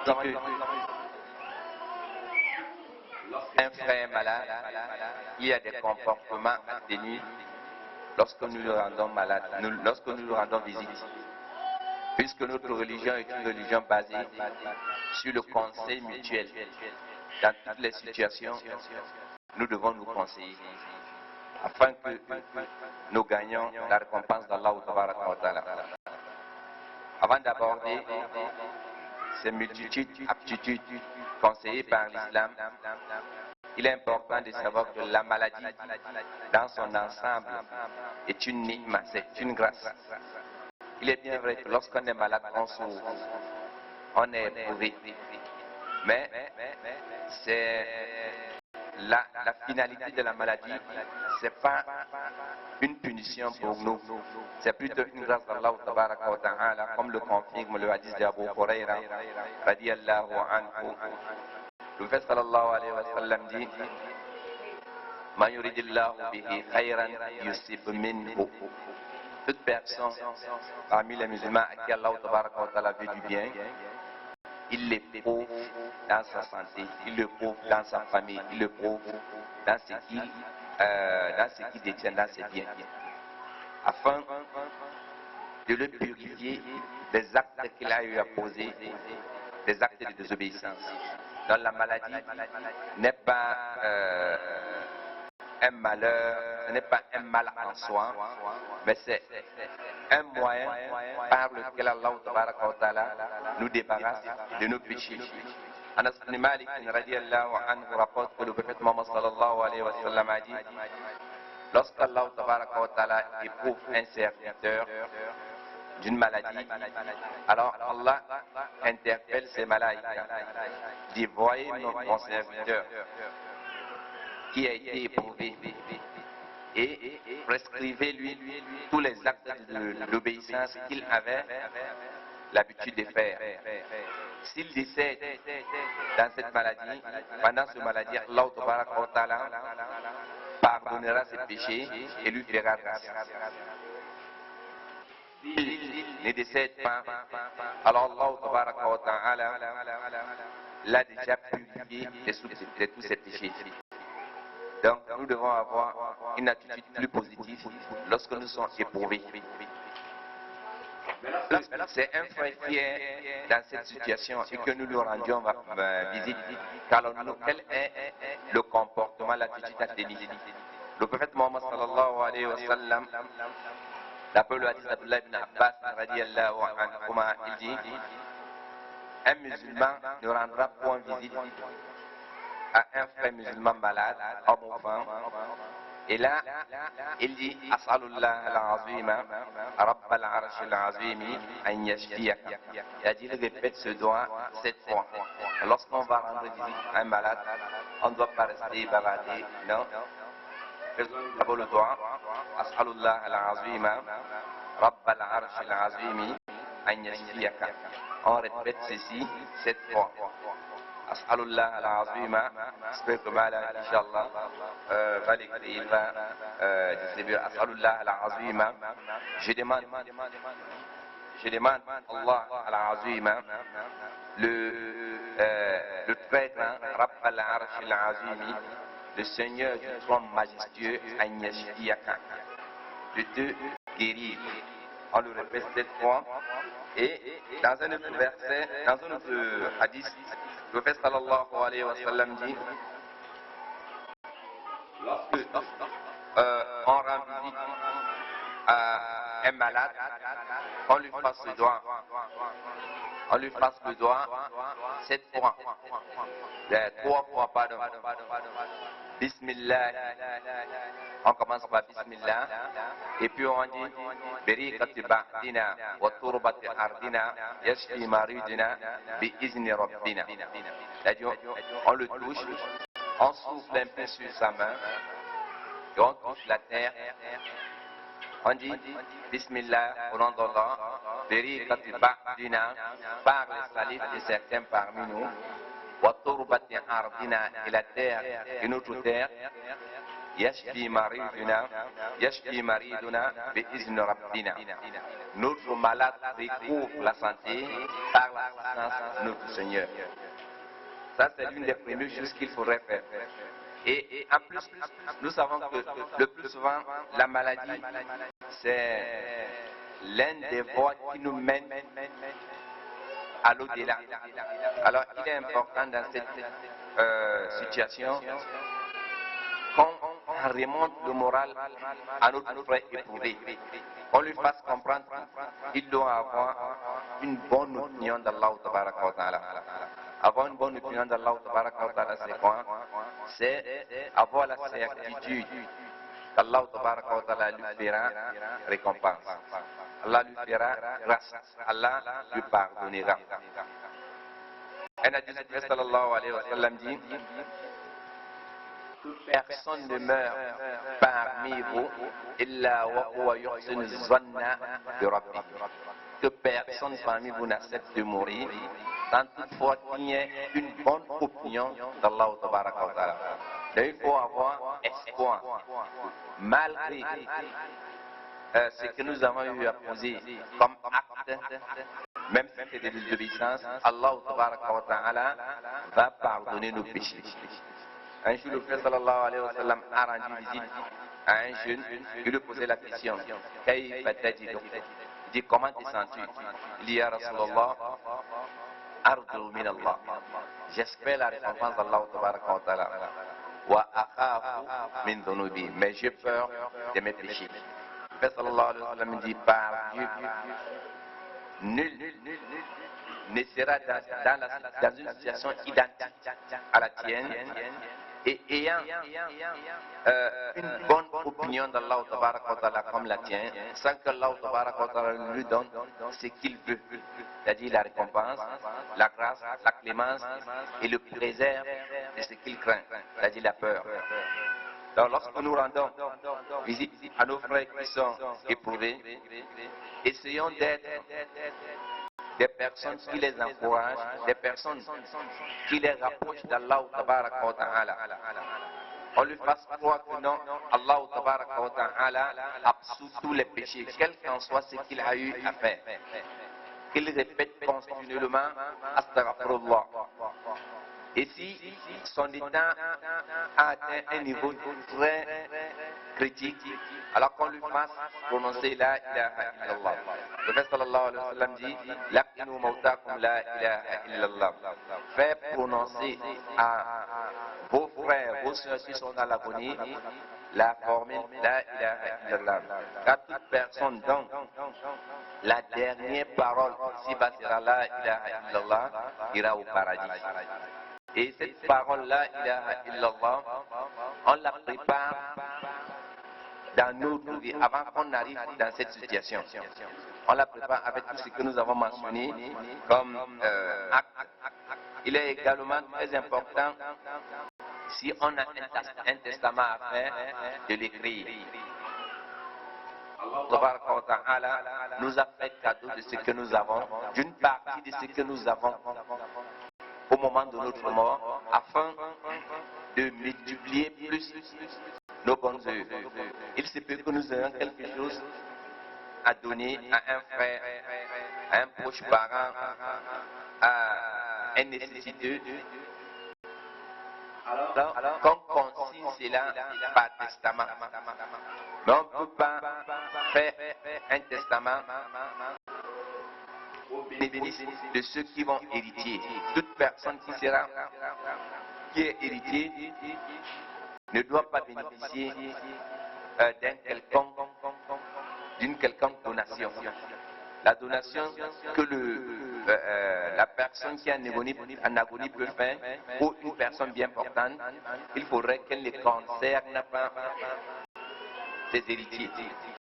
dit que un frère malade, il y a des comportements atténués lorsque nous le rendons malade, lorsque nous le rendons visite. Puisque notre religion est une religion basée sur le conseil mutuel. Dans toutes les situations, nous devons nous conseiller afin que nous gagnions la récompense d'Allah. Avant d'aborder ces multitudes aptitudes conseillées par l'islam, il est important de savoir que la maladie dans son ensemble est une ni'ma, c'est une grâce. Il est bien vrai que lorsqu'on est malade, on souffre, on est éprouvé. Mais c'est la finalité de la maladie, ce n'est pas une punition pour nous. C'est plutôt une grâce d'Allah ta'ala, comme le confirme le hadith d'Abu Huraira radiyallahu anhu. Le prophète sallallahu alayhi wa sallam dit: Ma yuridillahu bihi khayran yusib minhu. Toute personne parmi les musulmans à qui Allah ta'ala veut du bien, il l'éprouve dans sa santé, il l'éprouve dans sa famille, il l'éprouve dans ce qu'il détient, dans ses biens, afin de le purifier des actes qu'il a eu à poser, des actes de désobéissance. Donc la maladie n'est pas un malheur, ce n'est pas un mal en soi, mais c'est un moyen par lequel Allah nous débarrasse de nos péchés. Anas ibn Malik radiyallahu anhu rapporte que le prophète Muhammad sallallahu alayhi wa sallam a dit: lorsqu'Allah éprouve un serviteur d'une maladie, alors Allah interpelle ses malaïkas, dit: voyez mon serviteur qui a été éprouvé et prescrivez-lui tous les actes d'obéissance qu'il avait l'habitude de faire. S'il décède dans cette maladie, pendant cette maladie, Allah pardonnera ses péchés et lui fera grâce. S'il ne décède pas, alors Allah l'a déjà purifié de tous ses péchés. Donc nous devons avoir une attitude plus positive lorsque nous sommes éprouvés. C'est un frère qui est dans cette situation et que nous lui rendions visite. Alors quel est le comportement, l'attitude à tenir? Le prophète Muhammad sallallahu alayhi wa sallam, d'après le hadith d'Abdullah ibn Abbas radiyallahu anhuma, il dit: un musulman ne rendra point visite à un frère musulman malade, homme ou femme. Et là, il dit: As'alullah al-azima, Rabb al-arsh al-azimi, an yashfiyaka. Il a dit: il répète ce doigt 7 fois. Lorsqu'on va rendre visite à un malade, on ne doit pas rester bavardé, non. Faisons d'abord le doigt: As'alullah al-azima, Rabb al-arsh al-azimi, an yashfiyaka. On répète ceci 7 fois. As'alullah al-azima, j'espère que Mala, Inch'Allah, va l'écrire, il va distribuer. As'alullah al-azima, je demande Allah al-azima, le très grand, Rabb al-arsh al-azimi, le Seigneur du trône majestueux, an yashfiyaka, de te guérir. On le répète 7 fois. Et dans un autre verset, dans un autre hadith, le prophète sallallahu alayhi wa sallam dit: lorsque on rend visite à un malade, on lui fasse le doigt. On lui fasse le doigt 7 fois. 3 fois, pardon. Bismillah. On commence par Bismillah. Et puis on dit: Berikati ba'dina wa turbati ardina yashfi maridina bi izni rabbina. C'est-à-dire, on le touche, on souffle un peu sur sa main et on touche la terre. On dit Bismillah au nom d'Allah, Berikati ba'dina, par les salifs de certains parmi nous, wa turbati ardina, et la terre et notre terre, Yashfi mariduna, yashfi mariduna, bi'izn rabbina. Notre malade retrouve la santé par l'assistance de notre Seigneur. Ça, c'est l'une des premières choses qu'il faudrait faire. Et en plus, nous savons que le plus souvent, la maladie, c'est l'un des voies qui nous mène à l'au-delà. Alors, il est important dans cette situation qu'on remonte le moral à notre frère éprouvé. On lui fasse comprendre qu'il doit avoir une bonne opinion d'Allah Tabaraka wa Ta'ala. Avoir une bonne opinion d'Allah Tabaraka wa Ta'ala, c'est quoi? C'est avoir la certitude qu'Allah Tabaraka wa Ta'ala lui fera récompense. Allah lui fera grâce. Allah lui pardonnera. Un hadith du Prophète sallallahu alayhi wa sallam dit: personne ne meurt parmi vous illa wa huwa yuhsinu zanna bi rabbih. Que personne parmi vous n'accepte de mourir sans toutefois qu'il y ait une bonne opinion d'Allah Tabaraka wa Ta'ala. Donc il faut avoir espoir malgré ce que nous avons eu à poser comme acte, même si c'est de désobéissance. Allah Tabaraka wa Ta'ala va pardonner nos péchés. Un jour, le Prophète sallallahu alayhi wa sallam a rendu visite à un jeune. Il lui posait la question: Kayfa tajidu? Il dit: comment te sens-tu? Il dit: Ya Rasulallah, arju min Allah. J'espère la récompense d'Allah Tabaraka wa Ta'ala. Wa akhafu min dhunubi. Mais j'ai peur de mes péchés. Le Prophète sallallahu alayhi wa sallam dit: par Dieu, nul ne sera dans une situation identique à la tienne et ayant une bonne opinion d'Allah Tabaraka wa Ta'ala comme la tienne, sans que Allah Tabaraka wa Ta'ala lui donne ce qu'il veut, c'est-à-dire la récompense, la grâce, la clémence, et le préserve de ce qu'il craint, c'est-à-dire la peur. Donc lorsque nous rendons visite à nos frères qui sont éprouvés, essayons d'être des personnes qui les encouragent, des personnes qui les rapprochent d'Allah Tabaraka wa Ta'ala. On lui fasse croire que non, Allah Tabaraka wa Ta'ala absout tous les péchés, quel qu'en soit ce qu'il a eu à faire. Qu'il répète continuellement Astaghfirullah. Et si son état a atteint un niveau très critique, alors qu'on lui fasse prononcer la ilaha illallah. Le Prophète sallallahu alayhi wa sallam dit: Laqinu mawtakum la ilaha illallah. Faites prononcer à vos frères, vos soeurs qui sont dans l'agonie, la formule la ilaha illallah. Car toute personne dont la dernière parole ici-bas sera la ilaha illallah ira au paradis. Et cette parole-là, ilaha illallah, on la prépare dans notre vie avant qu'on arrive dans cette situation. On la prépare avec tout ce que nous avons mentionné comme acte. Il est également très important, si on a un testament à faire, de l'écrire. Allah Ta'ala nous a fait cadeau de ce que nous avons, d'une partie de ce que nous avons au moment de notre mort, afin de multiplier plus nos bonnes œuvres. Il se peut que nous ayons quelque chose à donner à un frère, à un proche parent, à un nécessiteux. Alors, qu'on consigne cela par testament. Mais on ne peut pas faire un testament au bénéfice de ceux qui vont hériter. Toute personne qui est héritier ne doit pas bénéficier d'une quelconque donation. La donation que la personne qui est en agonie peut faire pour une personne bien portante, il faudrait qu'elle ne concerne pas ses héritiers.